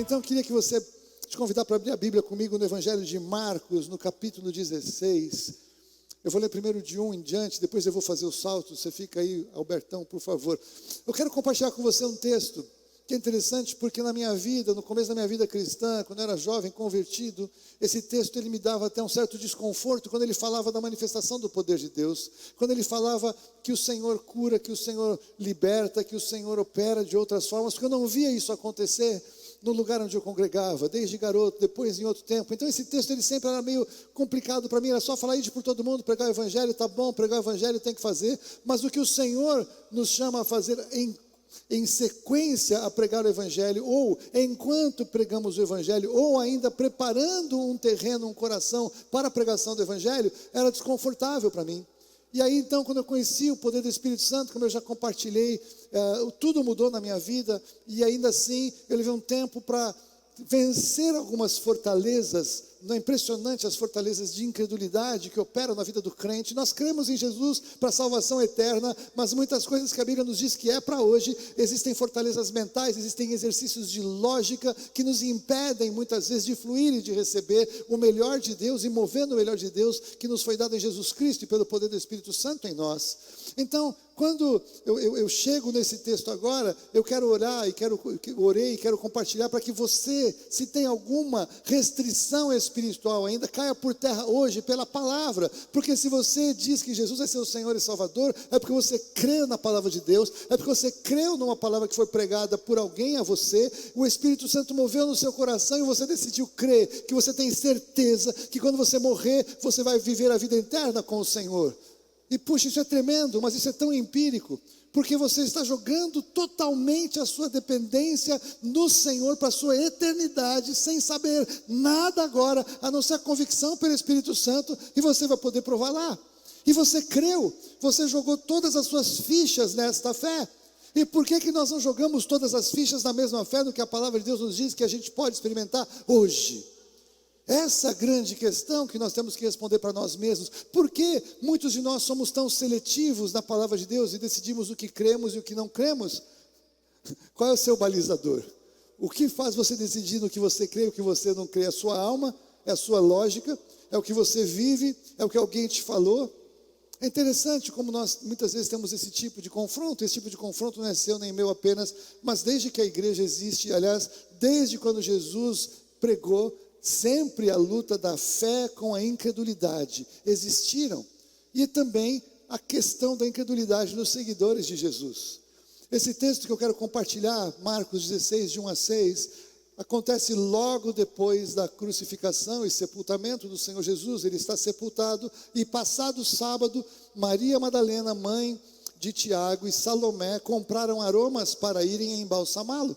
Então eu queria que você, te convidar para abrir a Bíblia comigo no Evangelho de Marcos, no capítulo 16. Eu vou ler primeiro de 1 em diante, depois eu vou fazer o salto. Você fica aí, Albertão, por favor. Eu quero compartilhar com você um texto que é interessante, porque na minha vida, no começo da minha vida cristã, quando eu era jovem, convertido, esse texto ele me dava até um certo desconforto, quando ele falava da manifestação do poder de Deus, quando ele falava que o Senhor cura, que o Senhor liberta, que o Senhor opera de outras formas, porque eu não via isso acontecer no lugar onde eu congregava, desde garoto, depois em outro tempo. Então esse texto ele sempre era meio complicado para mim, era só falar isso por todo mundo, pregar o Evangelho, tá bom, pregar o Evangelho tem que fazer, mas o que o Senhor nos chama a fazer em sequência a pregar o Evangelho, ou enquanto pregamos o Evangelho, ou ainda preparando um terreno, um coração para a pregação do Evangelho, era desconfortável para mim. E aí então, quando eu conheci o poder do Espírito Santo, como eu já compartilhei, tudo mudou na minha vida, e ainda assim eu levei um tempo para vencer algumas fortalezas. Não é impressionante as fortalezas de incredulidade que operam na vida do crente? Nós cremos em Jesus para a salvação eterna, mas muitas coisas que a Bíblia nos diz que é para hoje, existem fortalezas mentais, existem exercícios de lógica que nos impedem muitas vezes de fluir e de receber o melhor de Deus e mover no melhor de Deus que nos foi dado em Jesus Cristo e pelo poder do Espírito Santo em nós. Então, quando eu chego nesse texto agora, eu quero orar e quero compartilhar para que você, se tem alguma restrição espiritual ainda, caia por terra hoje pela palavra, porque se você diz que Jesus é seu Senhor e Salvador, é porque você crê na palavra de Deus, é porque você creu numa palavra que foi pregada por alguém a você, o Espírito Santo moveu no seu coração e você decidiu crer, que você tem certeza que quando você morrer, você vai viver a vida eterna com o Senhor. E puxa, isso é tremendo, mas isso é tão empírico, porque você está jogando totalmente a sua dependência no Senhor para a sua eternidade, sem saber nada agora, a não ser a convicção pelo Espírito Santo, e você vai poder provar lá. E você creu, você jogou todas as suas fichas nesta fé. E por que nós não jogamos todas as fichas na mesma fé do que a palavra de Deus nos diz que a gente pode experimentar hoje? Essa grande questão que nós temos que responder para nós mesmos. Por que muitos de nós somos tão seletivos na palavra de Deus e decidimos o que cremos e o que não cremos? Qual é o seu balizador? O que faz você decidir no que você crê e o que você não crê? É a sua alma? É a sua lógica? É o que você vive? É o que alguém te falou? É interessante como nós muitas vezes temos esse tipo de confronto. Esse tipo de confronto não é seu nem meu apenas, mas desde que a igreja existe, aliás, desde quando Jesus pregou, sempre a luta da fé com a incredulidade existiram. E também a questão da incredulidade nos seguidores de Jesus. Esse texto que eu quero compartilhar, Marcos 16, de 1 a 6, acontece logo depois da crucificação e sepultamento do Senhor Jesus. Ele está sepultado e passado o sábado, Maria Madalena, mãe de Tiago, e Salomé compraram aromas para irem embalsamá-lo.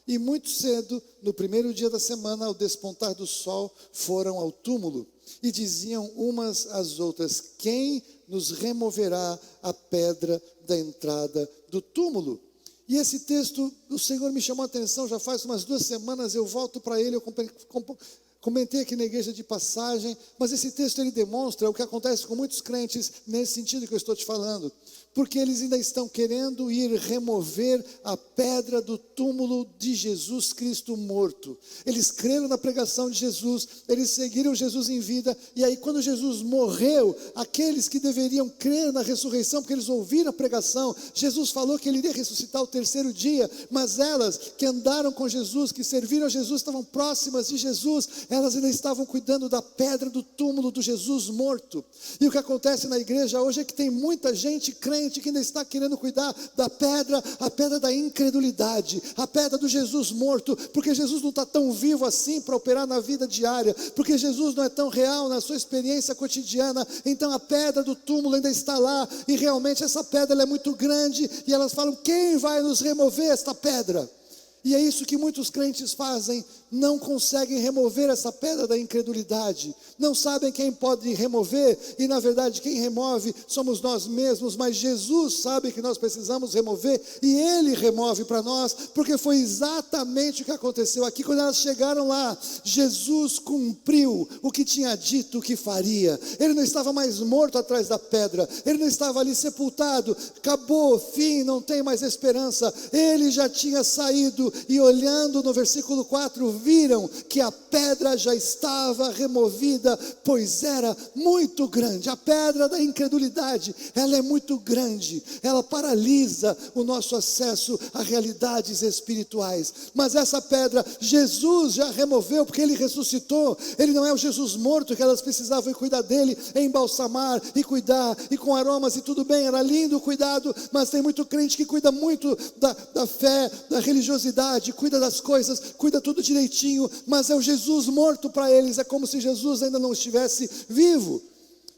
E muito cedo, no primeiro dia da semana, ao despontar do sol, foram ao túmulo e diziam umas às outras: quem nos removerá a pedra da entrada do túmulo? E esse texto, o Senhor me chamou a atenção, já faz umas 2 semanas, eu volto para ele, eu comentei aqui na igreja de passagem, mas esse texto ele demonstra o que acontece com muitos crentes nesse sentido que eu estou te falando. Porque eles ainda estão querendo ir remover a pedra do túmulo de Jesus Cristo morto. Eles creram na pregação de Jesus, eles seguiram Jesus em vida, e aí quando Jesus morreu, aqueles que deveriam crer na ressurreição, porque eles ouviram a pregação, Jesus falou que ele iria ressuscitar ao 3º dia, mas elas que andaram com Jesus, que serviram a Jesus, estavam próximas de Jesus, elas ainda estavam cuidando da pedra do túmulo do Jesus morto. E o que acontece na igreja hoje é que tem muita gente crente que ainda está querendo cuidar da pedra, a pedra da incredulidade, a pedra do Jesus morto, porque Jesus não está tão vivo assim para operar na vida diária, porque Jesus não é tão real na sua experiência cotidiana, então a pedra do túmulo ainda está lá, e realmente essa pedra ela é muito grande, e elas falam: quem vai nos remover esta pedra? E é isso que muitos crentes fazem não conseguem remover essa pedra da incredulidade, não sabem quem pode remover, e na verdade quem remove somos nós mesmos, mas Jesus sabe que nós precisamos remover, e Ele remove para nós, porque foi exatamente o que aconteceu aqui. Quando elas chegaram lá, Jesus cumpriu o que tinha dito que faria. Ele não estava mais morto atrás da pedra, ele não estava ali sepultado, acabou, fim, não tem mais esperança. Ele já tinha saído, e olhando no versículo 4, viram que a pedra já estava removida, pois era muito grande. A pedra da incredulidade, ela é muito grande, ela paralisa o nosso acesso a realidades espirituais, mas essa pedra, Jesus já removeu, porque Ele ressuscitou. Ele não é o Jesus morto que elas precisavam ir cuidar dele, embalsamar e cuidar, e com aromas, e tudo bem, era lindo o cuidado, mas tem muito crente que cuida muito da fé, da religiosidade, cuida das coisas, cuida tudo direitinho, mas é o Jesus morto para eles, é como se Jesus ainda não estivesse vivo.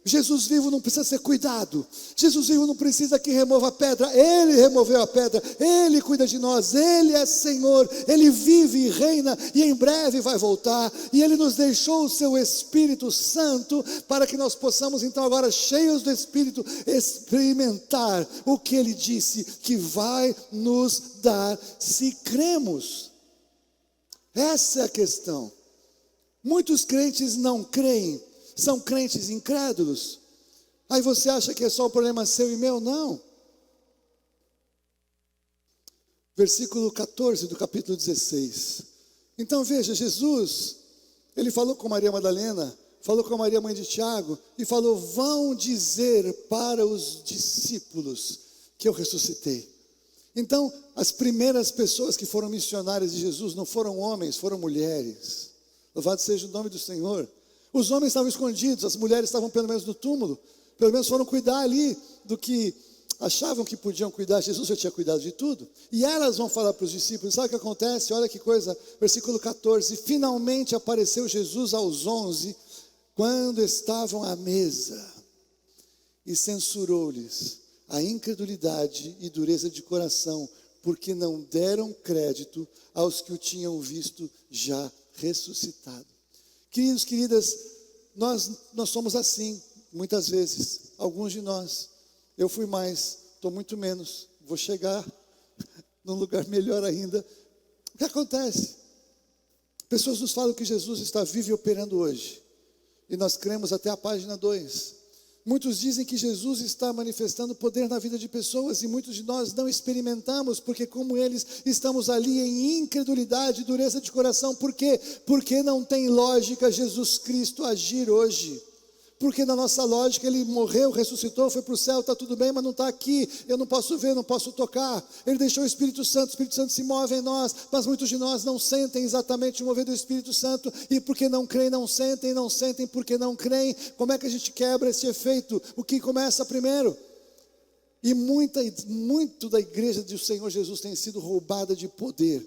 Jesus vivo não precisa ser cuidado, Jesus vivo não precisa que remova a pedra, Ele removeu a pedra, Ele cuida de nós, Ele é Senhor, Ele vive e reina, e em breve vai voltar, e Ele nos deixou o seu Espírito Santo, para que nós possamos então agora, cheios do Espírito, experimentar o que Ele disse que vai nos dar, se cremos. Essa é a questão. Muitos crentes não creem, são crentes incrédulos. Aí você acha que é só um problema seu e meu? Não. Versículo 14 do capítulo 16. Então veja, Jesus, Ele falou com Maria Madalena, falou com Maria, mãe de Tiago, e falou: vão dizer para os discípulos que eu ressuscitei. Então, as primeiras pessoas que foram missionárias de Jesus não foram homens, foram mulheres. Louvado seja o nome do Senhor. Os homens estavam escondidos, as mulheres estavam pelo menos no túmulo, pelo menos foram cuidar ali do que achavam que podiam cuidar. Jesus já tinha cuidado de tudo, e elas vão falar para os discípulos. Sabe o que acontece? Olha que coisa, versículo 14, finalmente apareceu Jesus aos 11, quando estavam à mesa, e censurou-lhes a incredulidade e dureza de coração, porque não deram crédito aos que o tinham visto já ressuscitado. Queridos, queridas, nós somos assim, muitas vezes, alguns de nós. Eu fui mais, estou muito menos, vou chegar num lugar melhor ainda. O que acontece? Pessoas nos falam que Jesus está vivo e operando hoje, e nós cremos até a página 2. Muitos dizem que Jesus está manifestando poder na vida de pessoas, e muitos de nós não experimentamos, porque como eles, estamos ali em incredulidade, dureza de coração. Por quê? Porque não tem lógica Jesus Cristo agir hoje. Porque na nossa lógica Ele morreu, ressuscitou, foi para o céu, está tudo bem, mas não está aqui, eu não posso ver, não posso tocar. Ele deixou o Espírito Santo se move em nós, mas muitos de nós não sentem exatamente o mover do Espírito Santo, e porque não creem, não sentem porque não creem. Como é que a gente quebra esse efeito? O que começa primeiro? E muito da igreja do Senhor Jesus tem sido roubada de poder,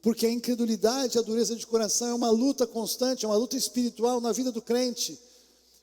porque a incredulidade, a dureza de coração é uma luta constante, é uma luta espiritual na vida do crente.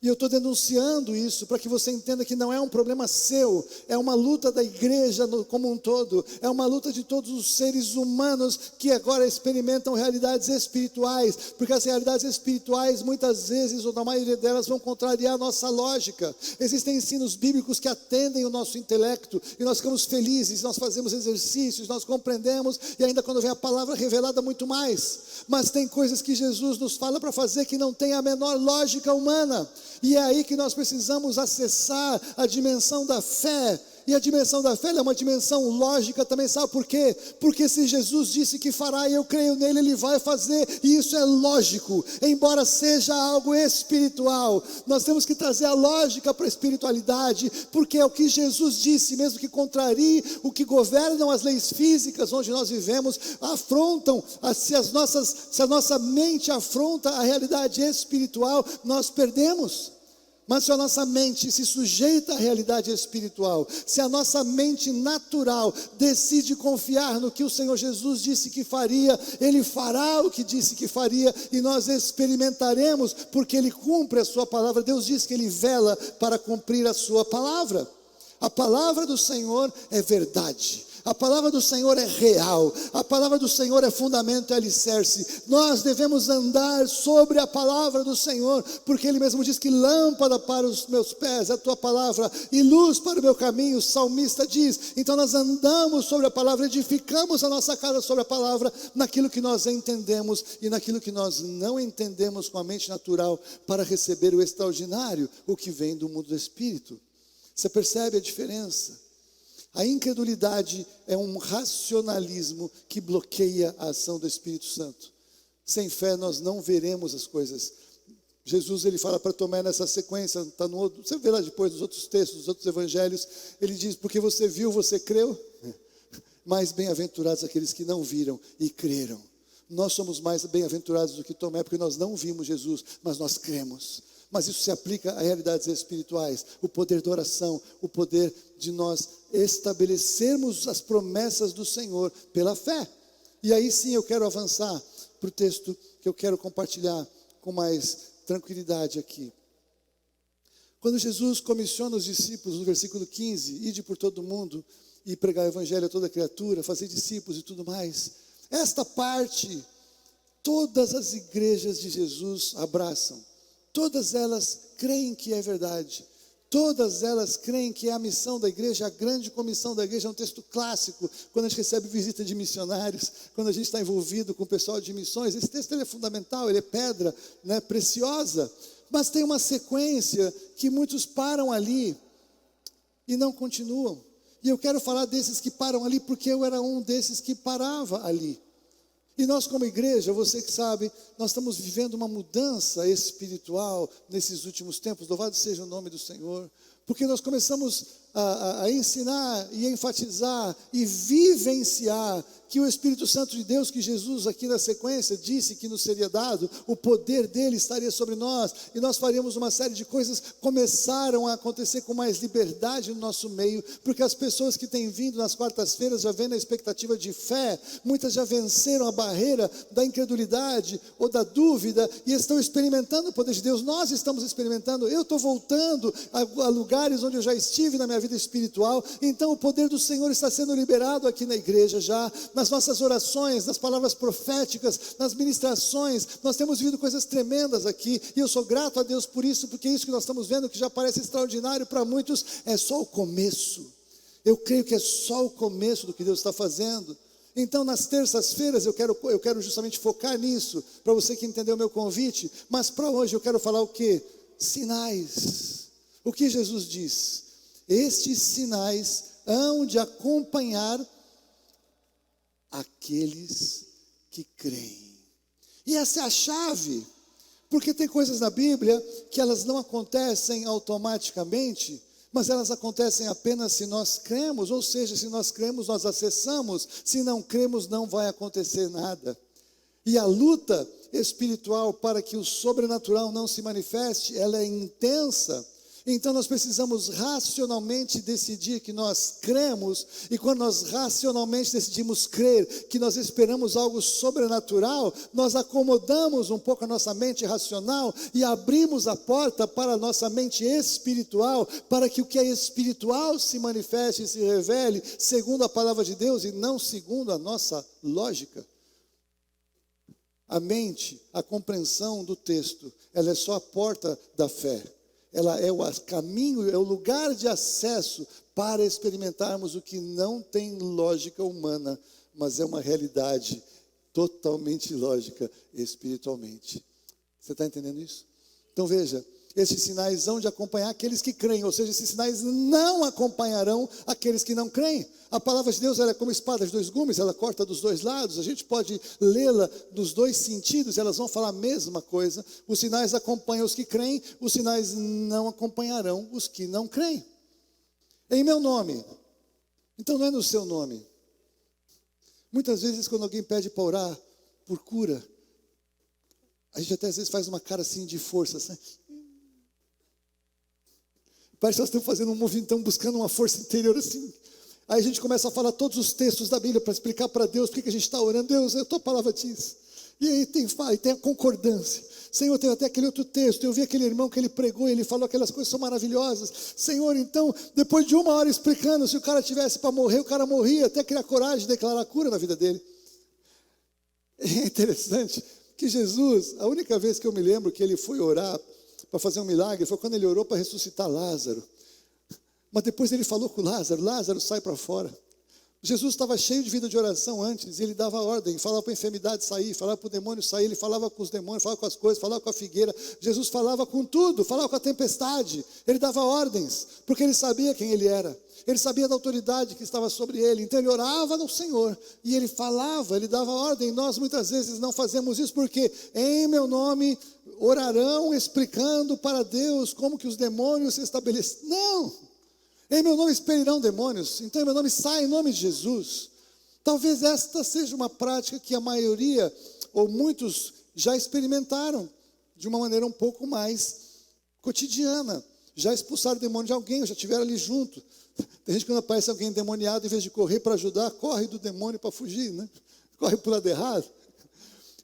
E eu estou denunciando isso para que você entenda que não é um problema seu, é uma luta da igreja como um todo, é uma luta de todos os seres humanos que agora experimentam realidades espirituais, porque as realidades espirituais muitas vezes, ou na maioria delas, vão contrariar a nossa lógica. Existem ensinos bíblicos que atendem o nosso intelecto, e nós ficamos felizes, nós fazemos exercícios, nós compreendemos, e ainda quando vem a palavra revelada, muito mais. Mas tem coisas que Jesus nos fala para fazer que não tem a menor lógica humana. E é aí que nós precisamos acessar a dimensão da fé. E a dimensão da fé é uma dimensão lógica também, sabe por quê? Porque se Jesus disse que fará e eu creio nele, Ele vai fazer, e isso é lógico, embora seja algo espiritual. Nós temos que trazer a lógica para a espiritualidade, porque é o que Jesus disse, mesmo que contrarie o que governam as leis físicas onde nós vivemos, afrontam, se a nossa mente afronta a realidade espiritual, nós perdemos. Mas se a nossa mente se sujeita à realidade espiritual, se a nossa mente natural decide confiar no que o Senhor Jesus disse que faria, Ele fará o que disse que faria, e nós experimentaremos, porque Ele cumpre a sua palavra. Deus diz que Ele vela para cumprir a sua palavra. A palavra do Senhor é verdade. A palavra do Senhor é real. A palavra do Senhor é fundamento e alicerce. Nós devemos andar sobre a palavra do Senhor, porque Ele mesmo diz que lâmpada para os meus pés é a tua palavra e luz para o meu caminho, o salmista diz. Então nós andamos sobre a palavra, edificamos a nossa casa sobre a palavra, naquilo que nós entendemos e naquilo que nós não entendemos com a mente natural, para receber o extraordinário, o que vem do mundo do Espírito. Você percebe a diferença? A incredulidade é um racionalismo que bloqueia a ação do Espírito Santo. Sem fé nós não veremos as coisas. Jesus, ele fala para Tomé nessa sequência, você vê lá depois nos outros textos, nos outros evangelhos, ele diz, porque você viu, você creu? Mais bem-aventurados aqueles que não viram e creram. Nós somos mais bem-aventurados do que Tomé, porque nós não vimos Jesus, mas nós cremos. Mas isso se aplica a realidades espirituais, o poder da oração, o poder de nós estabelecermos as promessas do Senhor pela fé. E aí sim eu quero avançar para o texto que eu quero compartilhar com mais tranquilidade aqui. Quando Jesus comissiona os discípulos, no versículo 15, ide por todo mundo e pregar o evangelho a toda criatura, fazer discípulos e tudo mais. Esta parte, todas as igrejas de Jesus abraçam. Todas elas creem que é verdade. Todas elas creem que é a missão da igreja, a grande comissão da igreja. É um texto clássico, quando a gente recebe visita de missionários, quando a gente está envolvido com o pessoal de missões. Esse texto ele é fundamental, ele é pedra, né, preciosa. Mas tem uma sequência que muitos param ali e não continuam. E eu quero falar desses que param ali, porque eu era um desses que parava ali. E nós como igreja, você que sabe, nós estamos vivendo uma mudança espiritual nesses últimos tempos, louvado seja o nome do Senhor, porque nós começamos a ensinar e enfatizar e vivenciar que o Espírito Santo de Deus, que Jesus aqui na sequência disse que nos seria dado, o poder dele estaria sobre nós, e nós faríamos uma série de coisas, começaram a acontecer com mais liberdade no nosso meio, porque as pessoas que têm vindo nas quartas-feiras já vêm na expectativa de fé, muitas já venceram a barreira da incredulidade ou da dúvida, e estão experimentando o poder de Deus. Nós estamos experimentando, eu estou voltando a lugares onde eu já estive na minha vida espiritual, então o poder do Senhor está sendo liberado aqui na igreja já, nas nossas orações, nas palavras proféticas, nas ministrações. Nós temos vivido coisas tremendas aqui, e eu sou grato a Deus por isso, porque isso que nós estamos vendo, que já parece extraordinário para muitos, é só o começo. Eu creio que é só o começo do que Deus está fazendo. Então nas terças-feiras eu quero justamente focar nisso, para você que entendeu o meu convite. Mas para hoje eu quero falar o quê? Sinais. O que Jesus diz? Estes sinais hão de acompanhar aqueles que creem. E essa é a chave, porque tem coisas na Bíblia que elas não acontecem automaticamente, mas elas acontecem apenas se nós cremos, ou seja, se nós cremos, nós acessamos, se não cremos, não vai acontecer nada. E a luta espiritual para que o sobrenatural não se manifeste, ela é intensa. Então nós precisamos racionalmente decidir que nós cremos, e quando nós racionalmente decidimos crer, que nós esperamos algo sobrenatural, nós acomodamos um pouco a nossa mente racional e abrimos a porta para a nossa mente espiritual, para que o que é espiritual se manifeste e se revele segundo a palavra de Deus e não segundo a nossa lógica. A mente, a compreensão do texto, ela é só a porta da fé. Ela é o caminho, é o lugar de acesso para experimentarmos o que não tem lógica humana, mas é uma realidade totalmente lógica espiritualmente. Você está entendendo isso? Então veja, esses sinais hão de acompanhar aqueles que creem, ou seja, esses sinais não acompanharão aqueles que não creem. A palavra de Deus ela é como espada de dois gumes, ela corta dos dois lados, a gente pode lê-la nos dois sentidos, elas vão falar a mesma coisa. Os sinais acompanham os que creem, os sinais não acompanharão os que não creem. Em meu nome, então não é no seu nome. Muitas vezes quando alguém pede para orar por cura, a gente até às vezes faz uma cara assim de força, assim. Parece que nós estamos fazendo um movimento, buscando uma força interior assim. Aí a gente começa a falar todos os textos da Bíblia para explicar para Deus por que a gente está orando. Deus, a tua palavra diz. E aí tem a concordância. Senhor, tem até aquele outro texto, eu vi aquele irmão que ele pregou, ele falou aquelas coisas são maravilhosas. Senhor, então, depois de 1 hora explicando, se o cara tivesse para morrer, o cara morria, até criar coragem de declarar a cura na vida dele. É interessante que Jesus, a única vez que eu me lembro que ele foi orar para fazer um milagre, foi quando ele orou para ressuscitar Lázaro. Mas depois ele falou com Lázaro, Lázaro, sai para fora. Jesus estava cheio de vida de oração antes, e ele dava ordem, falava para a enfermidade sair, falava para o demônio sair, ele falava com os demônios, falava com as coisas, falava com a figueira. Jesus falava com tudo, falava com a tempestade, ele dava ordens, porque ele sabia quem ele era, ele sabia da autoridade que estava sobre ele, então ele orava no Senhor, e ele falava, ele dava ordem. Nós muitas vezes não fazemos isso, porque em meu nome orarão explicando para Deus como que os demônios se estabelecem. Não! Em meu nome expelirão demônios, então em meu nome sai em nome de Jesus. Talvez esta seja uma prática que a maioria, ou muitos, já experimentaram de uma maneira um pouco mais cotidiana. Já expulsaram o demônio de alguém, ou já estiveram ali junto. Tem gente que quando aparece alguém endemoniado, em vez de correr para ajudar, corre do demônio para fugir, né? Corre para o lado errado.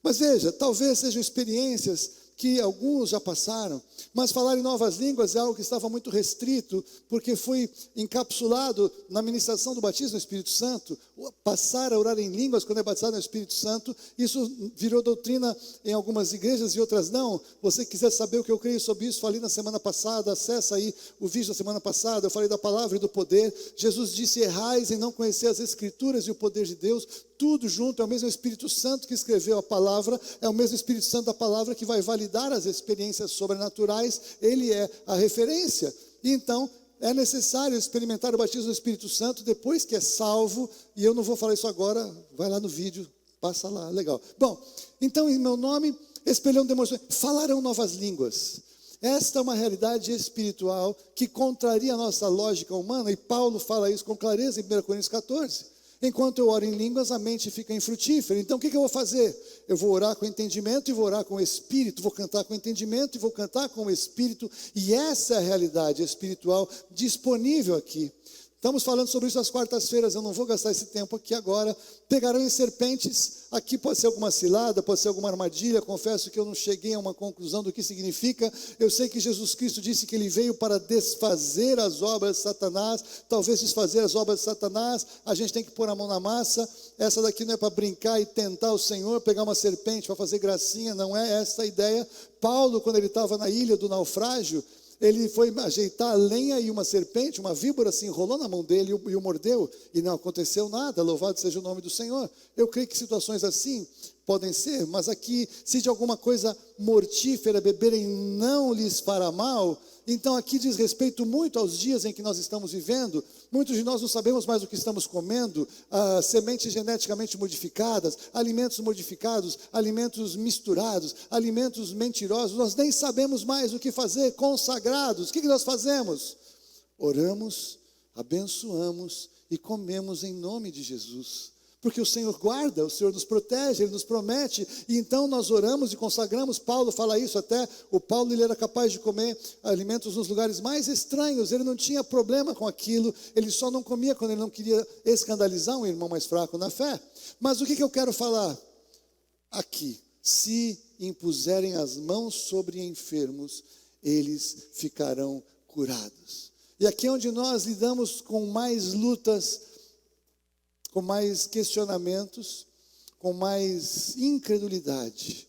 Mas veja, talvez sejam experiências que alguns já passaram, mas falar em novas línguas é algo que estava muito restrito, porque foi encapsulado na ministração do batismo no Espírito Santo. Passar a orar em línguas quando é batizado no Espírito Santo, isso virou doutrina em algumas igrejas e outras não. Você quiser saber o que eu creio sobre isso, falei na semana passada, acessa aí o vídeo da semana passada, eu falei da palavra e do poder. Jesus disse: errais em não conhecer as Escrituras e o poder de Deus. Tudo junto, é o mesmo Espírito Santo que escreveu a palavra, é o mesmo Espírito Santo da palavra que vai validar as experiências sobrenaturais, ele é a referência. E então, é necessário experimentar o batismo do Espírito Santo depois que é salvo, e eu não vou falar isso agora, vai lá no vídeo, passa lá, legal. Bom, então em meu nome, expelhão demônios, falarão novas línguas. Esta é uma realidade espiritual que contraria a nossa lógica humana, e Paulo fala isso com clareza em 1 Coríntios 14. Enquanto eu oro em línguas, a mente fica infrutífera. Então o que eu vou fazer? Eu vou orar com entendimento e vou orar com o Espírito, vou cantar com entendimento e vou cantar com o Espírito, e essa é a realidade espiritual disponível aqui. Estamos falando sobre isso às quartas-feiras, eu não vou gastar esse tempo aqui agora. Pegarão em serpentes, aqui pode ser alguma cilada, pode ser alguma armadilha, confesso que eu não cheguei a uma conclusão do que significa. Eu sei que Jesus Cristo disse que ele veio para desfazer as obras de Satanás. Talvez desfazer as obras de Satanás, a gente tem que pôr a mão na massa. Essa daqui não é para brincar e tentar o Senhor, pegar uma serpente para fazer gracinha, não é essa a ideia. Paulo, quando ele estava na ilha do naufrágio, ele foi ajeitar a lenha e uma serpente, uma víbora se enrolou na mão dele e o mordeu, e não aconteceu nada, louvado seja o nome do Senhor. Eu creio que situações assim podem ser, mas aqui, se de alguma coisa mortífera beberem não lhes fará mal, então aqui diz respeito muito aos dias em que nós estamos vivendo. Muitos de nós não sabemos mais o que estamos comendo, sementes geneticamente modificadas, alimentos modificados, alimentos misturados, alimentos mentirosos, nós nem sabemos mais o que fazer, consagrados. O que nós fazemos? Oramos, abençoamos e comemos em nome de Jesus. Porque o Senhor guarda, o Senhor nos protege, Ele nos promete, e então nós oramos e consagramos. Paulo fala isso até, o Paulo ele era capaz de comer alimentos nos lugares mais estranhos, ele não tinha problema com aquilo, ele só não comia quando ele não queria escandalizar um irmão mais fraco na fé. Mas o que eu quero falar aqui? Se impuserem as mãos sobre enfermos, eles ficarão curados. E aqui é onde nós lidamos com mais lutas, com mais questionamentos, com mais incredulidade.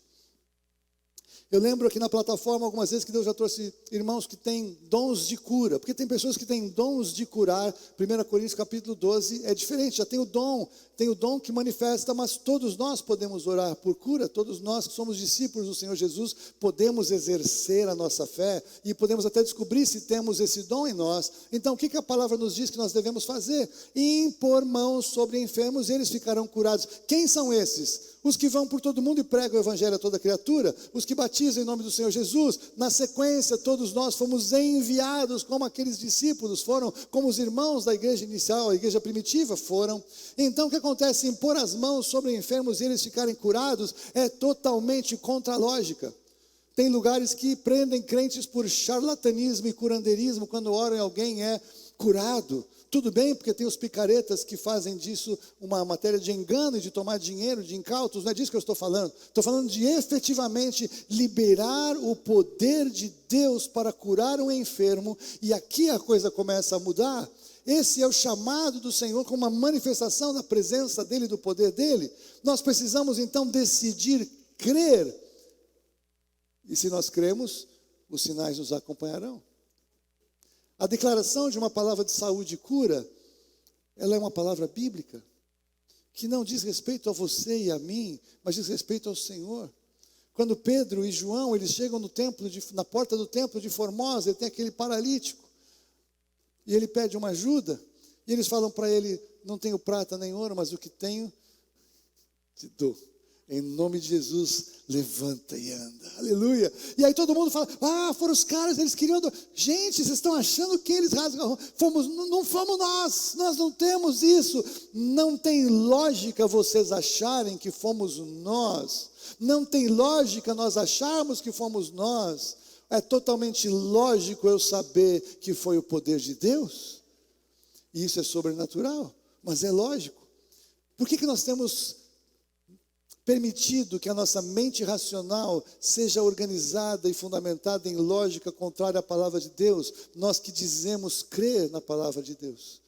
Eu lembro aqui na plataforma algumas vezes que Deus já trouxe irmãos que têm dons de cura, porque tem pessoas que têm dons de curar. 1 Coríntios capítulo 12 é diferente, já tem o dom que manifesta, mas todos nós podemos orar por cura, todos nós que somos discípulos do Senhor Jesus, podemos exercer a nossa fé, e podemos até descobrir se temos esse dom em nós. Então o que a palavra nos diz que nós devemos fazer? Impor mãos sobre enfermos e eles ficarão curados. Quem são esses? Os que vão por todo mundo e pregam o evangelho a toda criatura, os que batizam em nome do Senhor Jesus. Na sequência, todos nós fomos enviados como aqueles discípulos foram, como os irmãos da igreja inicial, a igreja primitiva foram. Então o que acontece? Impor as mãos sobre enfermos e eles ficarem curados é totalmente contra a lógica. Tem lugares que prendem crentes por charlatanismo e curandeirismo, quando oram e alguém é curado. Tudo bem, porque tem os picaretas que fazem disso uma matéria de engano e de tomar dinheiro, de incautos, não é disso que eu estou falando. Estou falando de efetivamente liberar o poder de Deus para curar um enfermo, e aqui a coisa começa a mudar. Esse é o chamado do Senhor como uma manifestação da presença dEle, do poder dEle. Nós precisamos então decidir crer, e se nós cremos, os sinais nos acompanharão. A declaração de uma palavra de saúde e cura, ela é uma palavra bíblica, que não diz respeito a você e a mim, mas diz respeito ao Senhor. Quando Pedro e João, eles chegam no templo, na porta do templo de Formosa, ele tem aquele paralítico, e ele pede uma ajuda, e eles falam para ele, não tenho prata nem ouro, mas o que tenho, te dou. Em nome de Jesus, levanta e anda. Aleluia. E aí todo mundo fala, foram os caras, eles queriam... Gente, vocês estão achando que eles rasgam? Não fomos nós não temos isso. Não tem lógica vocês acharem que fomos nós. Não tem lógica nós acharmos que fomos nós. É totalmente lógico eu saber que foi o poder de Deus. E isso é sobrenatural, mas é lógico. Por que nós temos permitido que a nossa mente racional seja organizada e fundamentada em lógica contrária à palavra de Deus, nós que dizemos crer na palavra de Deus?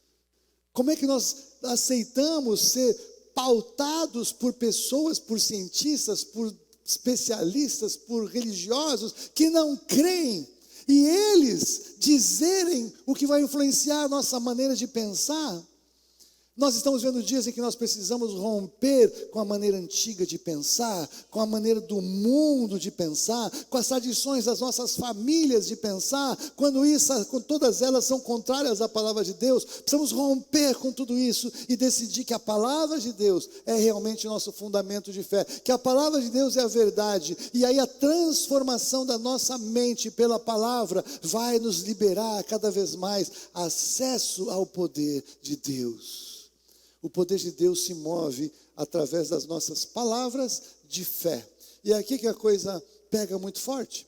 Como é que nós aceitamos ser pautados por pessoas, por cientistas, por especialistas, por religiosos que não creem, e eles dizerem o que vai influenciar a nossa maneira de pensar? Nós estamos vendo dias em que nós precisamos romper com a maneira antiga de pensar, com a maneira do mundo de pensar, com as tradições das nossas famílias de pensar, quando todas elas são contrárias à palavra de Deus. Precisamos romper com tudo isso e decidir que a palavra de Deus é realmente o nosso fundamento de fé, que a palavra de Deus é a verdade, e aí a transformação da nossa mente pela palavra vai nos liberar cada vez mais acesso ao poder de Deus. O poder de Deus se move através das nossas palavras de fé. E é aqui que a coisa pega muito forte.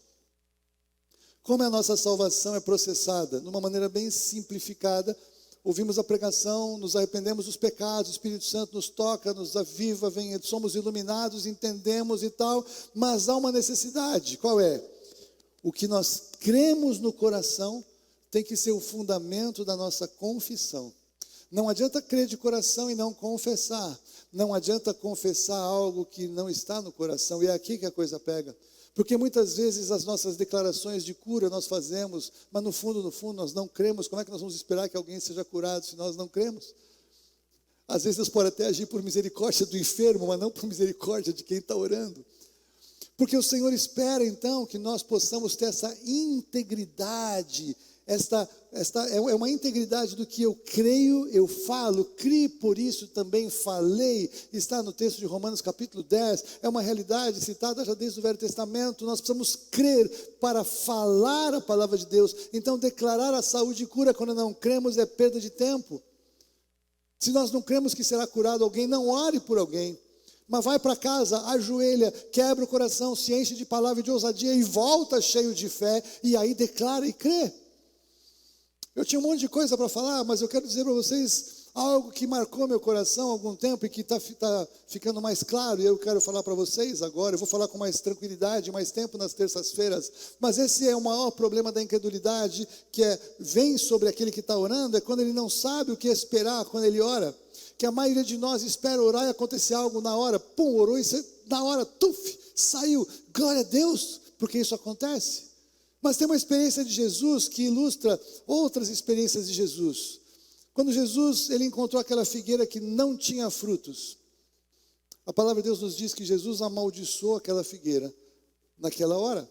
Como a nossa salvação é processada? De uma maneira bem simplificada, ouvimos a pregação, nos arrependemos dos pecados, o Espírito Santo nos toca, nos aviva, somos iluminados, entendemos e tal, mas há uma necessidade. Qual é? O que nós cremos no coração tem que ser o fundamento da nossa confissão. Não adianta crer de coração e não confessar. Não adianta confessar algo que não está no coração. E é aqui que a coisa pega. Porque muitas vezes as nossas declarações de cura nós fazemos, mas no fundo, nós não cremos. Como é que nós vamos esperar que alguém seja curado se nós não cremos? Às vezes Deus pode até agir por misericórdia do enfermo, mas não por misericórdia de quem está orando. Porque o Senhor espera então que nós possamos ter essa integridade. Esta é uma integridade do que eu creio, eu falo, criei, por isso também falei, está no texto de Romanos capítulo 10, é uma realidade citada já desde o Velho Testamento. Nós precisamos crer para falar a palavra de Deus. Então declarar a saúde e cura quando não cremos é perda de tempo. Se nós não cremos que será curado alguém, não ore por alguém, mas vai para casa, ajoelha, quebra o coração, se enche de palavra e de ousadia e volta cheio de fé, e aí declara e crê. Eu tinha um monte de coisa para falar, mas eu quero dizer para vocês algo que marcou meu coração há algum tempo e que está ficando mais claro, e eu quero falar para vocês agora. Eu vou falar com mais tranquilidade, mais tempo nas terças-feiras, mas esse é o maior problema da incredulidade, que vem sobre aquele que está orando, é quando ele não sabe o que esperar quando ele ora, que a maioria de nós espera orar e acontecer algo na hora, orou e na hora, saiu, glória a Deus, porque isso acontece. Mas tem uma experiência de Jesus que ilustra outras experiências de Jesus. Quando Jesus ele encontrou aquela figueira que não tinha frutos, a palavra de Deus nos diz que Jesus amaldiçoou aquela figueira naquela hora.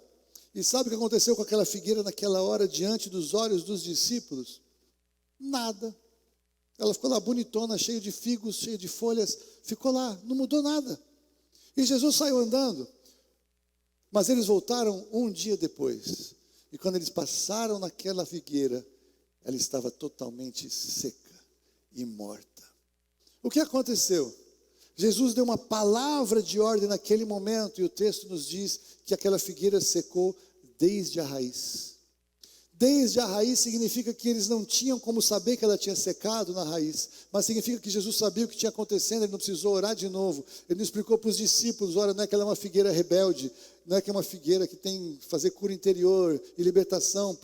E sabe o que aconteceu com aquela figueira naquela hora diante dos olhos dos discípulos? Nada. Ela ficou lá bonitona, cheia de figos, cheia de folhas, ficou lá, não mudou nada. E Jesus saiu andando. Mas eles voltaram um dia depois. E quando eles passaram naquela figueira, ela estava totalmente seca e morta. O que aconteceu? Jesus deu uma palavra de ordem naquele momento, e o texto nos diz que aquela figueira secou desde a raiz. Desde a raiz significa que eles não tinham como saber que ela tinha secado na raiz, mas significa que Jesus sabia o que tinha acontecendo, ele não precisou orar de novo. Ele não explicou para os discípulos: olha, não é que ela é uma figueira rebelde, não é que é uma figueira que tem que fazer cura interior e libertação.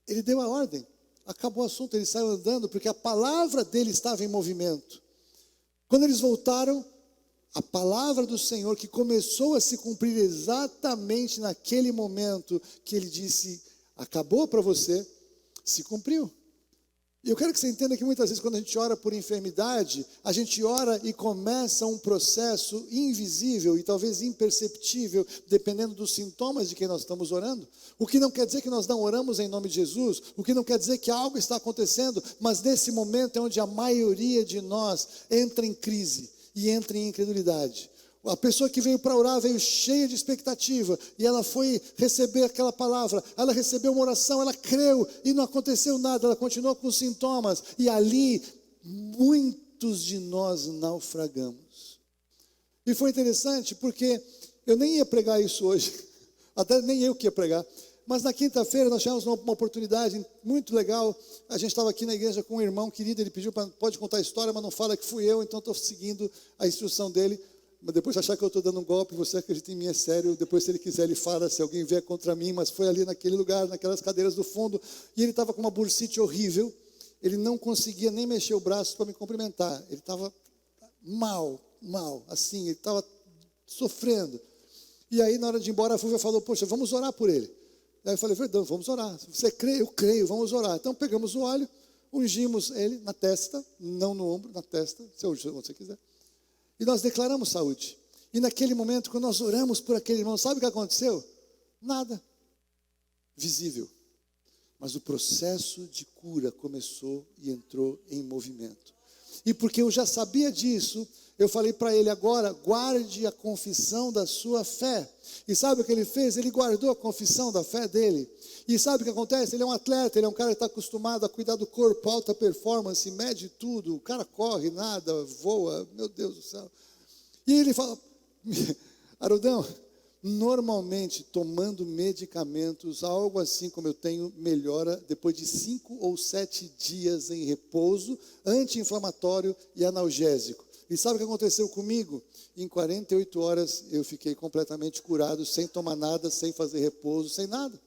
Ele deu a ordem, acabou o assunto, ele saiu andando, porque a palavra dele estava em movimento. Quando eles voltaram, a palavra do Senhor, que começou a se cumprir exatamente naquele momento que ele disse: acabou para você, se cumpriu. E eu quero que você entenda que muitas vezes quando a gente ora por enfermidade, a gente ora e começa um processo invisível e talvez imperceptível, dependendo dos sintomas de quem nós estamos orando. O que não quer dizer que nós não oramos em nome de Jesus, o que não quer dizer que algo está acontecendo, mas nesse momento é onde a maioria de nós entra em crise e entra em incredulidade. A pessoa que veio para orar veio cheia de expectativa, e ela foi receber aquela palavra, ela recebeu uma oração, ela creu, e não aconteceu nada, ela continuou com os sintomas, e ali muitos de nós naufragamos. E foi interessante porque eu nem ia pregar isso hoje, até nem eu que ia pregar, mas na quinta-feira nós tivemos uma oportunidade muito legal. A gente estava aqui na igreja com um irmão querido, ele pediu para, pode contar a história, mas não fala que fui eu, então estou seguindo a instrução dele. Mas depois de achar que eu estou dando um golpe, você acredita em mim, é sério. Depois, se ele quiser, ele fala, se alguém vier contra mim. Mas foi ali naquele lugar, naquelas cadeiras do fundo. E ele estava com uma bursite horrível. Ele não conseguia nem mexer o braço para me cumprimentar. Ele estava mal, assim. Ele estava sofrendo. E aí, na hora de ir embora, a Fúvia falou: poxa, vamos orar por ele. Aí eu falei: verdade, vamos orar. Você crê? Eu creio, vamos orar. Então, pegamos o óleo, ungimos ele na testa, não no ombro, na testa, se você quiser. E nós declaramos saúde. E naquele momento, quando nós oramos por aquele irmão, sabe o que aconteceu? Nada visível. Mas o processo de cura começou e entrou em movimento. E porque eu já sabia disso, eu falei para ele: agora guarde a confissão da sua fé. E sabe o que ele fez? Ele guardou a confissão da fé dele. E sabe o que acontece? Ele é um atleta, ele é um cara que está acostumado a cuidar do corpo, alta performance, mede tudo. O cara corre, nada, voa, meu Deus do céu. E ele fala: Haroldão, normalmente tomando medicamentos, algo assim como eu tenho, melhora depois de 5 ou 7 dias em repouso, anti-inflamatório e analgésico. E sabe o que aconteceu comigo? Em 48 horas eu fiquei completamente curado, sem tomar nada, sem fazer repouso, sem nada.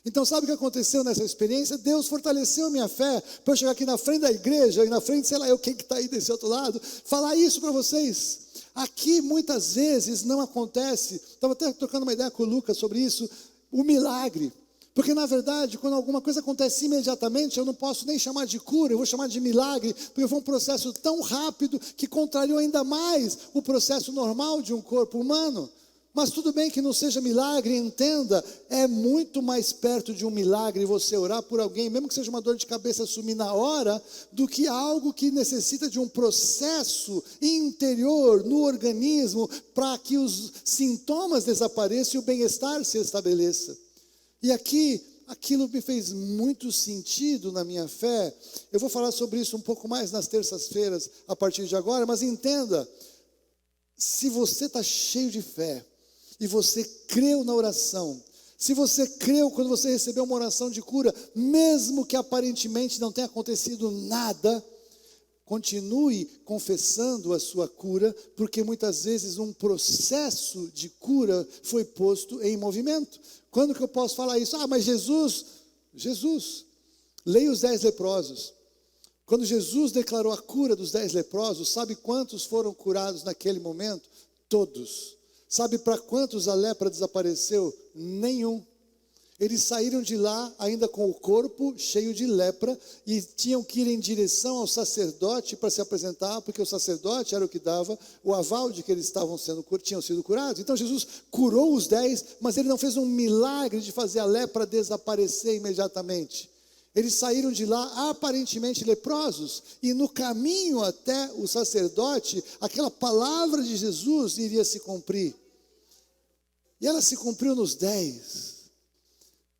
Então sabe o que aconteceu nessa experiência? Deus fortaleceu a minha fé para eu chegar aqui na frente da igreja e na frente, sei lá eu, quem que está aí desse outro lado, falar isso para vocês. Aqui muitas vezes não acontece, estava até trocando uma ideia com o Lucas sobre isso, o milagre. Porque na verdade, quando alguma coisa acontece imediatamente, eu não posso nem chamar de cura, eu vou chamar de milagre, porque foi um processo tão rápido que contrariou ainda mais o processo normal de um corpo humano. Mas tudo bem que não seja milagre, entenda, é muito mais perto de um milagre você orar por alguém, mesmo que seja uma dor de cabeça sumir na hora, do que algo que necessita de um processo interior no organismo para que os sintomas desapareçam e o bem-estar se estabeleça. E aqui, aquilo me fez muito sentido na minha fé. Eu vou falar sobre isso um pouco mais nas terças-feiras, a partir de agora, mas entenda, se você está cheio de fé, e você creu na oração, se você creu quando você recebeu uma oração de cura, mesmo que aparentemente não tenha acontecido nada, continue confessando a sua cura, porque muitas vezes um processo de cura foi posto em movimento. Quando que eu posso falar isso? Mas Jesus, leia os 10 leprosos. Quando Jesus declarou a cura dos 10 leprosos, sabe quantos foram curados naquele momento? Todos. Sabe para quantos a lepra desapareceu? Nenhum. Eles saíram de lá ainda com o corpo cheio de lepra e tinham que ir em direção ao sacerdote para se apresentar, porque o sacerdote era o que dava o aval de que eles tinham sido curados. Então Jesus curou os 10, mas ele não fez um milagre de fazer a lepra desaparecer imediatamente. Eles saíram de lá aparentemente leprosos, e no caminho até o sacerdote, aquela palavra de Jesus iria se cumprir. E ela se cumpriu nos 10,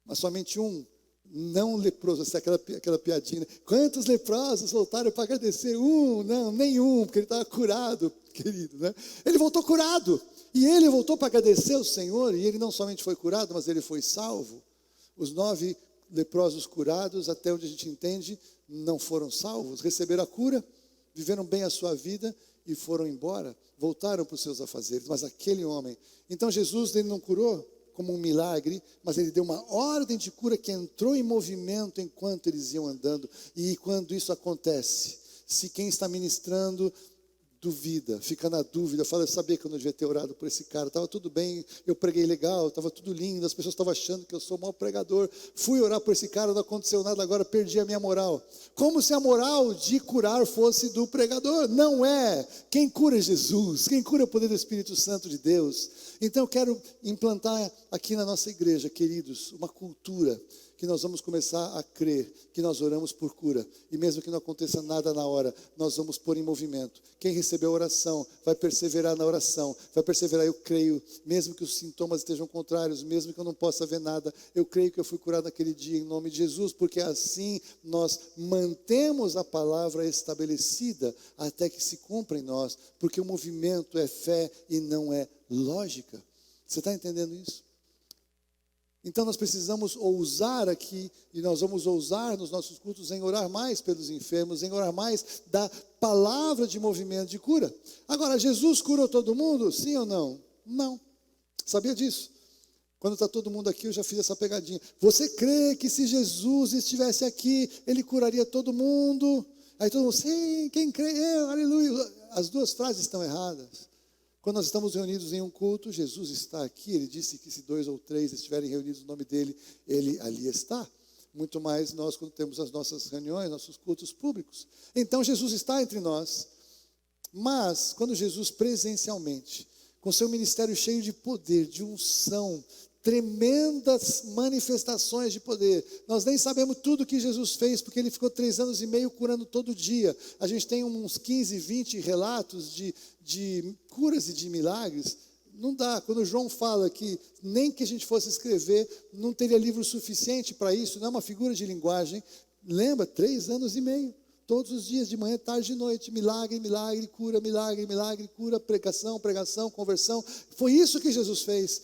mas somente um não leproso, assim, aquela piadinha. Quantos leprosos voltaram para agradecer? Não, nenhum, porque ele estava curado. querido, né? Ele voltou curado. E ele voltou para agradecer ao Senhor. E ele não somente foi curado, mas ele foi salvo. Os 9 leprosos curados, até onde a gente entende, não foram salvos. Receberam a cura, viveram bem a sua vida e foram embora. Voltaram para os seus afazeres. Mas aquele homem... Então Jesus, ele não curou como um milagre, mas ele deu uma ordem de cura que entrou em movimento enquanto eles iam andando. E quando isso acontece, se quem está ministrando duvida, fica na dúvida, fala, eu sabia que eu não devia ter orado por esse cara, estava tudo bem, eu preguei legal, estava tudo lindo, as pessoas estavam achando que eu sou um mau pregador, fui orar por esse cara, não aconteceu nada, agora perdi a minha moral. Como se a moral de curar fosse do pregador. Não é. Quem cura é Jesus, quem cura é o poder do Espírito Santo de Deus. Então eu quero implantar aqui na nossa igreja, queridos, uma cultura que nós vamos começar a crer que nós oramos por cura. E mesmo que não aconteça nada na hora, nós vamos pôr em movimento. Quem recebeu a oração vai perseverar na oração, vai perseverar, eu creio, mesmo que os sintomas estejam contrários, mesmo que eu não possa ver nada, eu creio que eu fui curado naquele dia em nome de Jesus, porque assim nós mantemos a palavra estabelecida até que se cumpra em nós, porque o movimento é fé e não é lógica. Você está entendendo isso? Então nós precisamos ousar aqui, e nós vamos ousar nos nossos cultos em orar mais pelos enfermos, em orar mais da palavra de movimento de cura. Agora, Jesus curou todo mundo? Sim ou não? Não. Sabia disso? Quando está todo mundo aqui, eu já fiz essa pegadinha. Você crê que se Jesus estivesse aqui, ele curaria todo mundo? Aí todo mundo, sim, quem crê? Eu, aleluia. As duas frases estão erradas. Quando nós estamos reunidos em um culto, Jesus está aqui. Ele disse que se 2 ou 3 estiverem reunidos no nome dele, ele ali está. Muito mais nós quando temos as nossas reuniões, nossos cultos públicos. Então Jesus está entre nós. Mas quando Jesus presencialmente, com seu ministério cheio de poder, de unção, tremendas manifestações de poder. Nós nem sabemos tudo que Jesus fez, porque ele ficou 3 anos e meio curando todo dia. A gente tem uns 15, 20 relatos de curas e de milagres. Não dá. Quando João fala que nem que a gente fosse escrever, não teria livro suficiente para isso, não é uma figura de linguagem. Lembra? 3 anos e meio. Todos os dias, de manhã, tarde e noite, milagre, milagre, cura, milagre, milagre, cura, pregação, pregação, conversão. Foi isso que Jesus fez.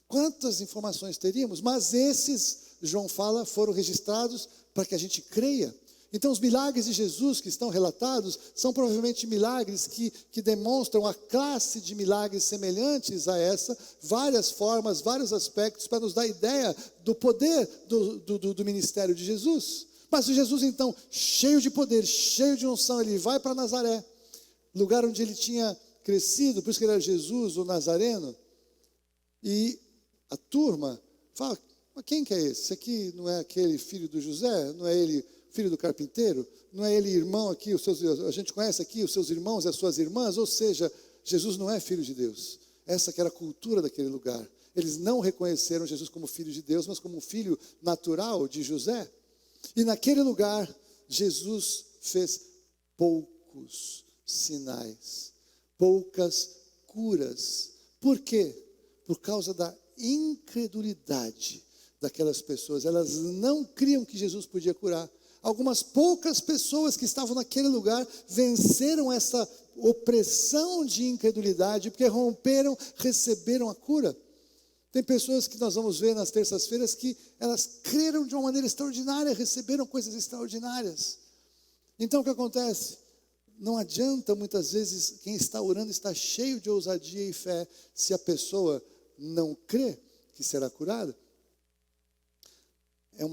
Quantas informações teríamos? Mas esses, João fala, foram registrados para que a gente creia. Então os milagres de Jesus que estão relatados são provavelmente milagres que demonstram a classe de milagres semelhantes a essa, várias formas, vários aspectos, para nos dar ideia do poder do ministério de Jesus. Mas o Jesus então, cheio de poder, cheio de unção, ele vai para Nazaré, lugar onde ele tinha crescido, por isso que ele era Jesus, o Nazareno, e a turma fala, mas quem que é esse? Esse aqui não é aquele filho do José? Não é ele filho do carpinteiro? Não é ele irmão aqui? A gente conhece aqui os seus irmãos e as suas irmãs? Ou seja, Jesus não é filho de Deus. Essa que era a cultura daquele lugar. Eles não reconheceram Jesus como filho de Deus, mas como um filho natural de José. E naquele lugar, Jesus fez poucos sinais, poucas curas. Por quê? Por causa da incredulidade daquelas pessoas. Elas não criam que Jesus podia curar. Algumas poucas pessoas que estavam naquele lugar venceram essa opressão de incredulidade, porque romperam, receberam a cura. Tem pessoas que nós vamos ver nas terças-feiras que elas creram de uma maneira extraordinária, receberam coisas extraordinárias. Então o que acontece? Não adianta muitas vezes quem está orando está cheio de ousadia e fé se a pessoa não crê que será curada. É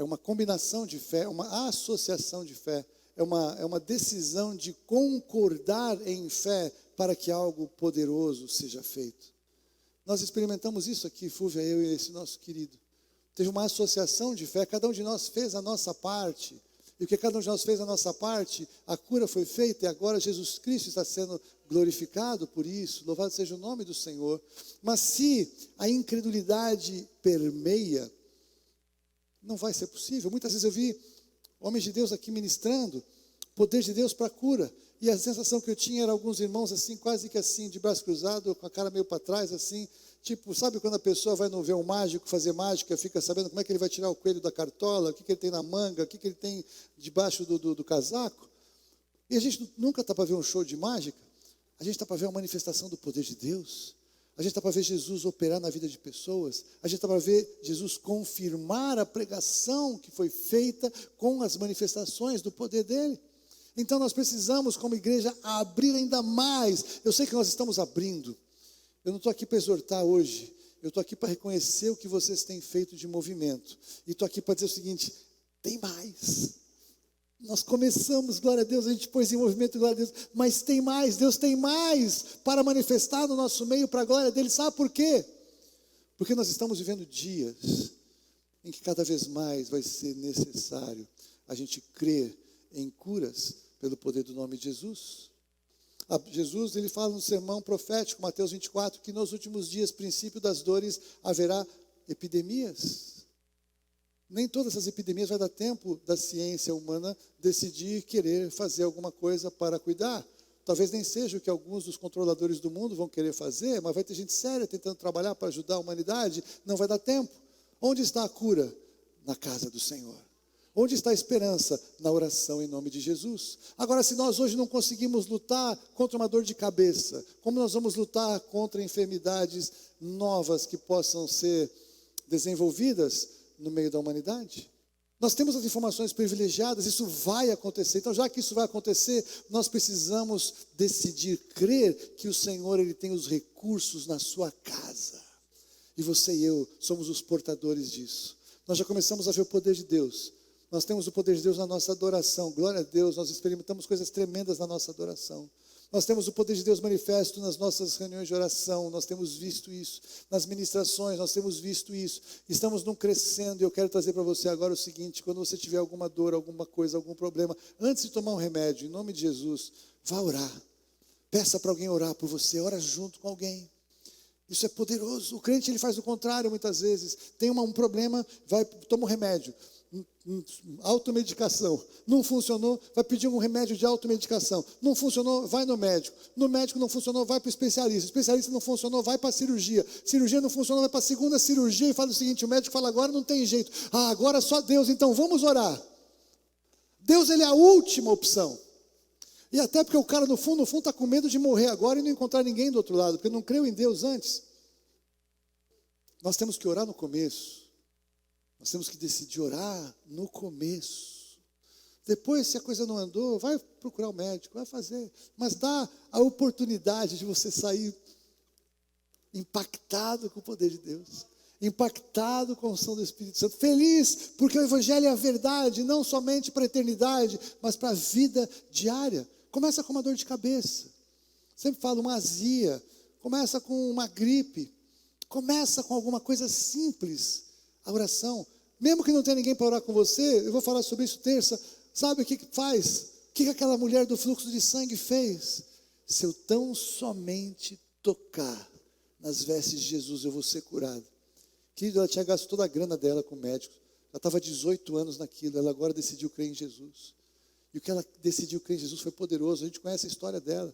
uma combinação de fé, uma associação de fé, é uma decisão de concordar em fé para que algo poderoso seja feito. Nós experimentamos isso aqui, Fúvia, eu e esse nosso querido. Teve uma associação de fé, cada um de nós fez a nossa parte. E o que cada um de nós fez a nossa parte, a cura foi feita e agora Jesus Cristo está sendo glorificado por isso. Louvado seja o nome do Senhor. Mas se a incredulidade permeia, não vai ser possível. Muitas vezes eu vi homens de Deus aqui ministrando, poder de Deus para a cura. E a sensação que eu tinha era alguns irmãos assim, quase que assim, de braço cruzado, com a cara meio para trás, assim. Tipo, sabe quando a pessoa vai no ver um mágico fazer mágica, fica sabendo como é que ele vai tirar o coelho da cartola, o que ele tem na manga, o que ele tem debaixo do casaco? E a gente nunca está para ver um show de mágica, a gente está para ver uma manifestação do poder de Deus. A gente está para ver Jesus operar na vida de pessoas. A gente está para ver Jesus confirmar a pregação que foi feita com as manifestações do poder dele. Então nós precisamos, como igreja, abrir ainda mais. Eu sei que nós estamos abrindo. Eu não estou aqui para exortar hoje. Eu estou aqui para reconhecer o que vocês têm feito de movimento. E estou aqui para dizer o seguinte: tem mais. Nós começamos, glória a Deus, a gente pôs em movimento, glória a Deus, mas tem mais, Deus tem mais para manifestar no nosso meio para a glória dele. Sabe por quê? Porque nós estamos vivendo dias em que cada vez mais vai ser necessário a gente crer em curas pelo poder do nome de Jesus. Jesus, ele fala no sermão profético, Mateus 24, que nos últimos dias, princípio das dores, haverá epidemias. Nem todas as epidemias vai dar tempo da ciência humana decidir querer fazer alguma coisa para cuidar. Talvez nem seja o que alguns dos controladores do mundo vão querer fazer, mas vai ter gente séria tentando trabalhar para ajudar a humanidade. Não vai dar tempo. Onde está a cura? Na casa do Senhor. Onde está a esperança? Na oração em nome de Jesus. Agora, se nós hoje não conseguimos lutar contra uma dor de cabeça, como nós vamos lutar contra enfermidades novas que possam ser desenvolvidas no meio da humanidade? Nós temos as informações privilegiadas, isso vai acontecer. Então, já que isso vai acontecer, nós precisamos decidir crer que o Senhor, ele tem os recursos na sua casa. E você e eu somos os portadores disso. Nós já começamos a ver o poder de Deus. Nós temos o poder de Deus na nossa adoração. Glória a Deus, nós experimentamos coisas tremendas na nossa adoração. Nós temos o poder de Deus manifesto nas nossas reuniões de oração, nós temos visto isso. Nas ministrações, nós temos visto isso. Estamos num crescendo, e eu quero trazer para você agora o seguinte: quando você tiver alguma dor, alguma coisa, algum problema, antes de tomar um remédio, em nome de Jesus, vá orar. Peça para alguém orar por você, ora junto com alguém. Isso é poderoso. O crente, ele faz o contrário muitas vezes. Tem um problema, toma um remédio. Automedicação, não funcionou, vai pedir um remédio de automedicação, não funcionou, vai no médico não funcionou, vai para o especialista não funcionou, vai para a cirurgia não funcionou, vai para a segunda cirurgia e fala o seguinte: o médico fala, agora não tem jeito, agora só Deus, então vamos orar. Deus, ele é a última opção, e até porque o cara no fundo está com medo de morrer agora e não encontrar ninguém do outro lado, porque não creu em Deus antes. Nós temos que orar no começo. Nós temos que decidir orar no começo. Depois, se a coisa não andou, vai procurar o médico, vai fazer. Mas dá a oportunidade de você sair impactado com o poder de Deus. Impactado com a unção do Espírito Santo. Feliz, porque o Evangelho é a verdade, não somente para a eternidade, mas para a vida diária. Começa com uma dor de cabeça. Sempre falo, uma azia. Começa com uma gripe. Começa com alguma coisa simples. A oração, mesmo que não tenha ninguém para orar com você, eu vou falar sobre isso terça. Sabe o que faz? O que aquela mulher do fluxo de sangue fez? Se eu tão somente tocar nas vestes de Jesus, eu vou ser curado. Querido, ela tinha gasto toda a grana dela com o médico. Ela estava 18 anos naquilo, ela agora decidiu crer em Jesus. E o que ela decidiu crer em Jesus foi poderoso. A gente conhece a história dela.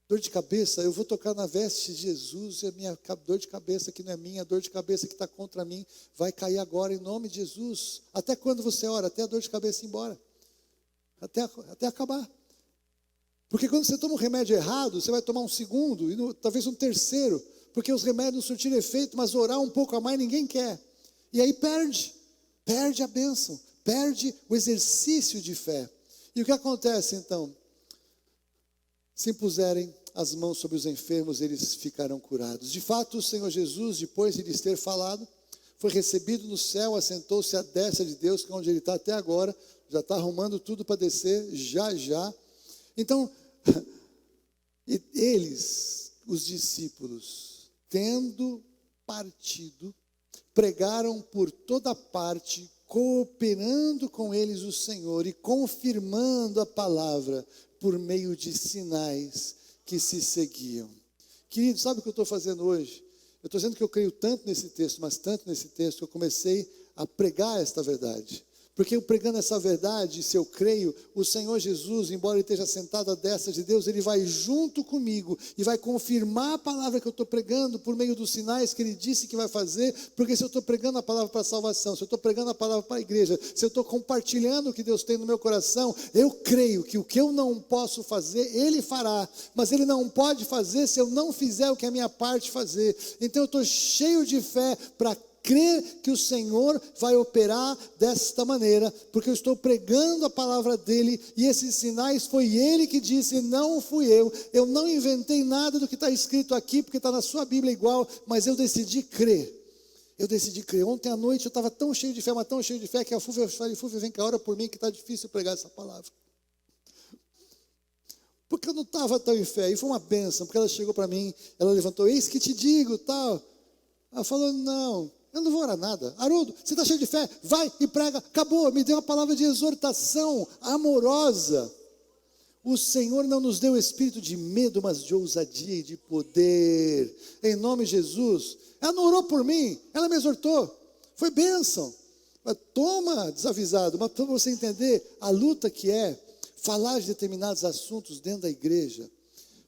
Dor de cabeça, eu vou tocar na veste de Jesus, e a minha dor de cabeça que não é minha, a dor de cabeça que está contra mim, vai cair agora em nome de Jesus. Até quando você ora? Até a dor de cabeça ir embora. Até acabar. Porque quando você toma um remédio errado, você vai tomar um segundo, e talvez um terceiro, porque os remédios não surtiram efeito, mas orar um pouco a mais ninguém quer. E aí perde a bênção, perde o exercício de fé. E o que acontece então? Se impuserem as mãos sobre os enfermos, eles ficarão curados. De fato, o Senhor Jesus, depois de lhes ter falado, foi recebido no céu, assentou-se à destra de Deus, que é onde ele está até agora, já está arrumando tudo para descer, já. Então, eles, os discípulos, tendo partido, pregaram por toda parte, cooperando com eles o Senhor e confirmando a palavra por meio de sinais que se seguiam. Querido, sabe o que eu estou fazendo hoje? Eu estou dizendo que eu creio tanto nesse texto, mas tanto nesse texto, que eu comecei a pregar esta verdade. Porque eu pregando essa verdade, se eu creio, o Senhor Jesus, embora Ele esteja sentado à destra de Deus, Ele vai junto comigo e vai confirmar a palavra que eu estou pregando por meio dos sinais que Ele disse que vai fazer. Porque se eu estou pregando a palavra para a salvação, se eu estou pregando a palavra para a igreja, se eu estou compartilhando o que Deus tem no meu coração, eu creio que o que eu não posso fazer, Ele fará. Mas Ele não pode fazer se eu não fizer o que é a minha parte fazer. Então eu estou cheio de fé para crer que o Senhor vai operar desta maneira, porque eu estou pregando a palavra dEle, e esses sinais foi Ele que disse, não fui eu não inventei nada do que está escrito aqui, porque está na sua Bíblia igual, mas eu decidi crer. Ontem à noite eu estava tão cheio de fé, mas tão cheio de fé, que a Fúvia falou, Fúvia, vem cá, ora por mim, que está difícil pregar essa palavra. Porque eu não estava tão em fé, e foi uma bênção, porque ela chegou para mim, ela levantou, eis que te digo, tal. Ela falou, não, eu não vou orar nada. Haroldo, você está cheio de fé? Vai e prega. Acabou, me deu uma palavra de exortação amorosa. O Senhor não nos deu espírito de medo, mas de ousadia e de poder. Em nome de Jesus. Ela não orou por mim, ela me exortou. Foi bênção. Mas toma desavisado, mas para você entender a luta que é falar de determinados assuntos dentro da igreja.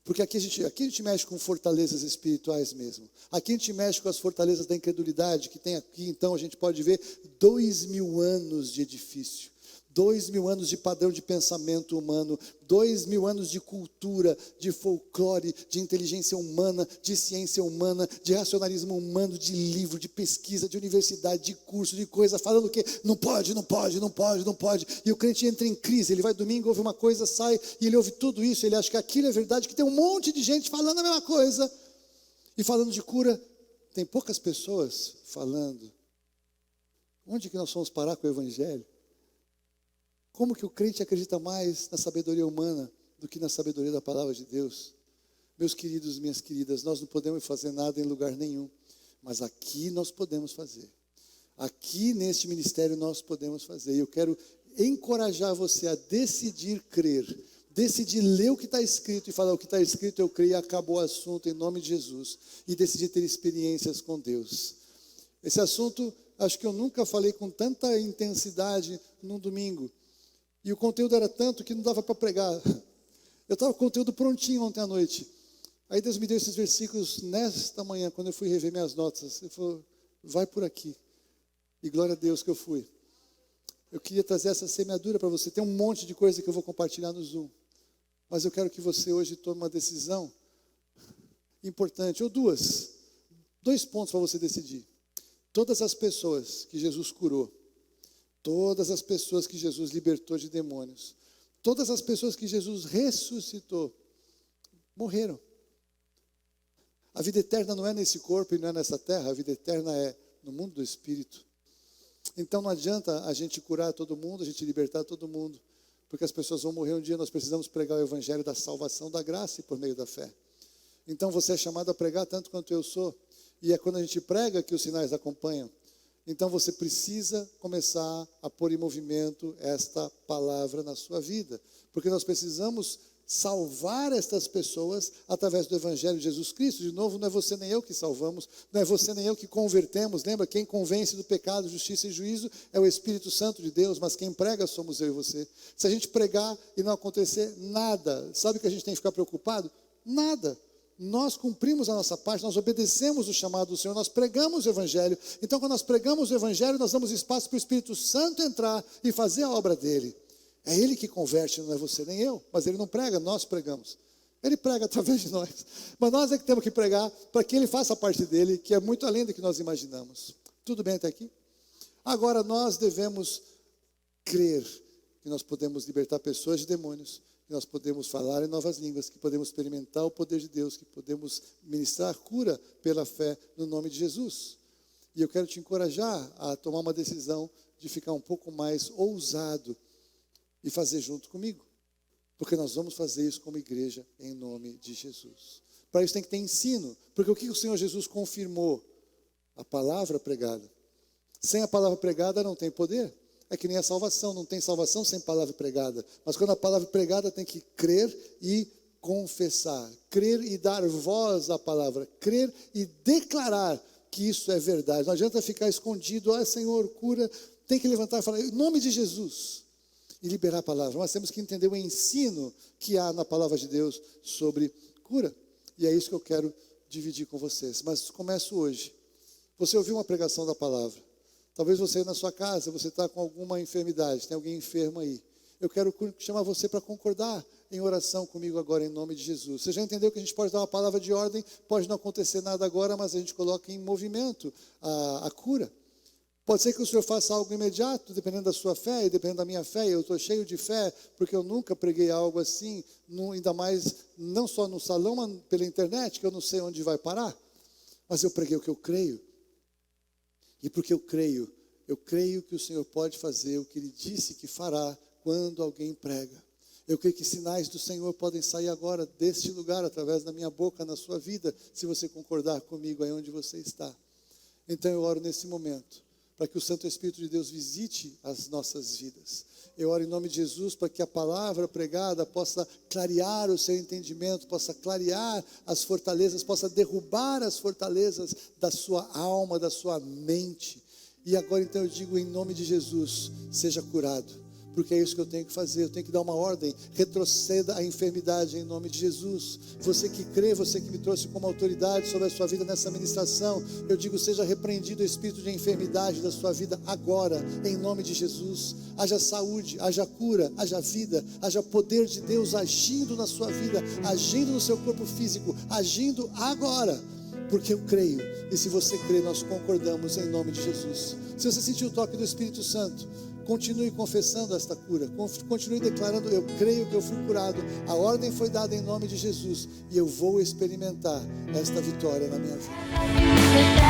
Porque aqui a gente mexe com fortalezas espirituais mesmo. Aqui a gente mexe com as fortalezas da incredulidade que tem aqui. Então a gente pode ver 2000 anos de edifício. 2000 anos de padrão de pensamento humano, 2000 anos de cultura, de folclore, de inteligência humana, de ciência humana, de racionalismo humano, de livro, de pesquisa, de universidade, de curso, de coisa, falando que não pode. E o crente entra em crise, ele vai domingo, ouve uma coisa, sai, e ele ouve tudo isso, ele acha que aquilo é verdade, que tem um monte de gente falando a mesma coisa. E falando de cura, tem poucas pessoas falando. Onde que nós vamos parar com o evangelho? Como que o crente acredita mais na sabedoria humana do que na sabedoria da palavra de Deus? Meus queridos, minhas queridas, nós não podemos fazer nada em lugar nenhum, mas aqui nós podemos fazer. Aqui neste ministério nós podemos fazer. E eu quero encorajar você a decidir crer, decidir ler o que está escrito e falar o que está escrito eu creio e acabou o assunto em nome de Jesus. E decidir ter experiências com Deus. Esse assunto, acho que eu nunca falei com tanta intensidade num domingo. E o conteúdo era tanto que não dava para pregar. Eu estava com o conteúdo prontinho ontem à noite. Aí Deus me deu esses versículos nesta manhã, quando eu fui rever minhas notas. Ele falou, vai por aqui. E glória a Deus que eu fui. Eu queria trazer essa semeadura para você. Tem um monte de coisa que eu vou compartilhar no Zoom. Mas eu quero que você hoje tome uma decisão importante, ou dois pontos para você decidir. Todas as pessoas que Jesus curou, todas as pessoas que Jesus libertou de demônios, todas as pessoas que Jesus ressuscitou, morreram. A vida eterna não é nesse corpo e não é nessa terra, a vida eterna é no mundo do Espírito. Então não adianta a gente curar todo mundo, a gente libertar todo mundo, porque as pessoas vão morrer um dia, nós precisamos pregar o evangelho da salvação, da graça e por meio da fé. Então você é chamado a pregar tanto quanto eu sou, e é quando a gente prega que os sinais acompanham. Então você precisa começar a pôr em movimento esta palavra na sua vida, porque nós precisamos salvar estas pessoas através do evangelho de Jesus Cristo. De novo, não é você nem eu que salvamos, não é você nem eu que convertemos. Lembra, quem convence do pecado, justiça e juízo é o Espírito Santo de Deus, mas quem prega somos eu e você. Se a gente pregar e não acontecer nada, sabe o que a gente tem que ficar preocupado? Nada. Nós cumprimos a nossa parte, nós obedecemos o chamado do Senhor, nós pregamos o evangelho. Então, quando nós pregamos o evangelho, nós damos espaço para o Espírito Santo entrar e fazer a obra dele. É ele que converte, não é você nem eu. Mas ele não prega, nós pregamos. Ele prega através de nós. Mas nós é que temos que pregar para que ele faça a parte dele, que é muito além do que nós imaginamos. Tudo bem até aqui? Agora, nós devemos crer que nós podemos libertar pessoas de demônios, que nós podemos falar em novas línguas, que podemos experimentar o poder de Deus, que podemos ministrar cura pela fé no nome de Jesus. E eu quero te encorajar a tomar uma decisão de ficar um pouco mais ousado e fazer junto comigo, porque nós vamos fazer isso como igreja em nome de Jesus. Para isso tem que ter ensino, porque o que o Senhor Jesus confirmou? A palavra pregada. Sem a palavra pregada não tem poder. É que nem a salvação, não tem salvação sem palavra pregada. Mas quando a palavra pregada tem que crer e confessar, crer e dar voz à palavra, crer e declarar que isso é verdade. Não adianta ficar escondido, Senhor, cura. tem que levantar e falar, em nome de Jesus, e liberar a palavra. Nós temos que entender o ensino que há na palavra de Deus sobre cura. E é isso que eu quero dividir com vocês. Mas começo hoje. Você ouviu uma pregação da palavra. Talvez você na sua casa, você está com alguma enfermidade, tem alguém enfermo aí. Eu quero chamar você para concordar em oração comigo agora, em nome de Jesus. Você já entendeu que a gente pode dar uma palavra de ordem, pode não acontecer nada agora, mas a gente coloca em movimento a cura. Pode ser que o Senhor faça algo imediato, dependendo da sua fé e dependendo da minha fé. Eu estou cheio de fé, porque eu nunca preguei algo assim, ainda mais, não só no salão, mas pela internet, que eu não sei onde vai parar. Mas eu preguei o que eu creio. E porque eu creio que o Senhor pode fazer o que Ele disse que fará quando alguém prega. Eu creio que sinais do Senhor podem sair agora deste lugar, através da minha boca, na sua vida, se você concordar comigo aí onde você está. Então eu oro nesse momento, para que o Santo Espírito de Deus visite as nossas vidas. Eu oro em nome de Jesus para que a palavra pregada possa clarear o seu entendimento, possa clarear as fortalezas, possa derrubar as fortalezas da sua alma, da sua mente. E agora então eu digo em nome de Jesus, seja curado. Porque é isso que eu tenho que fazer, eu tenho que dar uma ordem, retroceda a enfermidade em nome de Jesus. Você que crê, você que me trouxe como autoridade sobre a sua vida nessa ministração, eu digo, seja repreendido o espírito de enfermidade da sua vida agora, em nome de Jesus. Haja saúde, haja cura, haja vida, haja poder de Deus agindo na sua vida, agindo no seu corpo físico, agindo agora. Porque eu creio, e se você crê, nós concordamos em nome de Jesus. Se você sentiu o toque do Espírito Santo, continue confessando esta cura, continue declarando, eu creio que eu fui curado, a ordem foi dada em nome de Jesus, e eu vou experimentar esta vitória na minha vida.